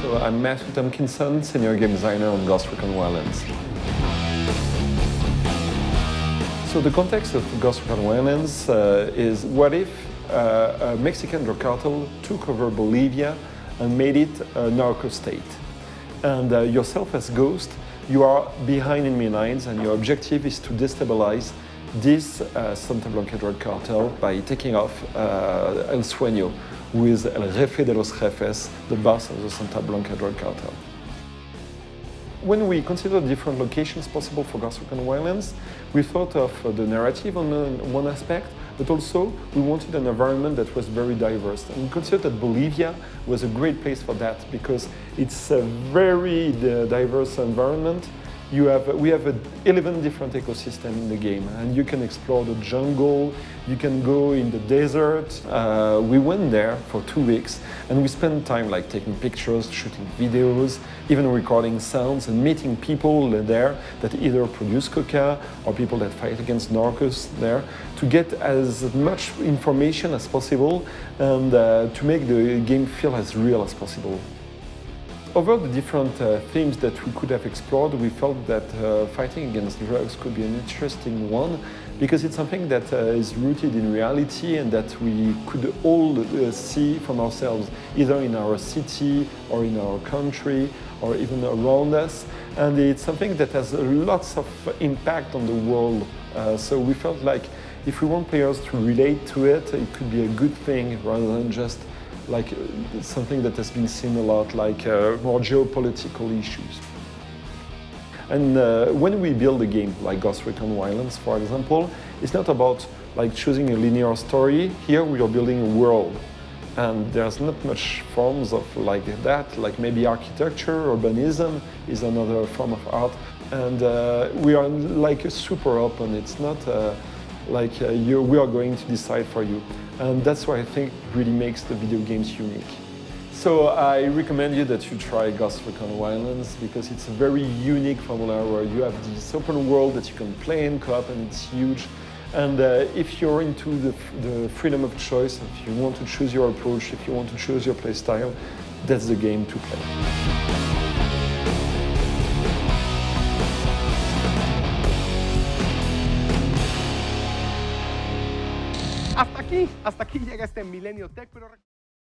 So I'm Matthew Tomkinson, Senior Game Designer on Recon Wildlands. So the context of Recon Wildlands is what if a Mexican drug cartel took over Bolivia and made it a narco state. And yourself as Ghost, you are behind enemy lines and your objective is to destabilize this Santa Blanca drug cartel by taking off El Sueño, who is El Jefe de los Jefes, the boss of the Santa Blanca drug cartel. When we considered different locations possible for Recon Wildlands, we thought of the narrative on one aspect, but also we wanted an environment that was very diverse. And we considered that Bolivia was a great place for that because it's a very diverse environment. We have 11 different ecosystems in the game, and you can explore the jungle, you can go in the desert. We went there for 2 weeks, and we spent time like taking pictures, shooting videos, even recording sounds, and meeting people there that either produce coca or people that fight against narcos there, to get as much information as possible and to make the game feel as real as possible. Over the different themes that we could have explored, we felt that fighting against drugs could be an interesting one because it's something that is rooted in reality and that we could all see from ourselves, either in our city or in our country or even around us. And it's something that has lots of impact on the world. So we felt like if we want players to relate to it, it could be a good thing rather than just like something that has been seen a lot, like more geopolitical issues. And when we build a game like Recon Wildlands, for example, it's not about like choosing a linear story. Here we are building a world, and there's not much forms of like that. Like maybe architecture, urbanism is another form of art, and we are like super open. It's not we are going to decide for you. And that's what I think really makes the video games unique. So I recommend you that you try Recon Wildlands because it's a very unique formula where you have this open world that you can play in co-op and it's huge. And if you're into the freedom of choice, if you want to choose your approach, if you want to choose your play style, that's the game to play. Hasta aquí llega este Milenio Tech, pero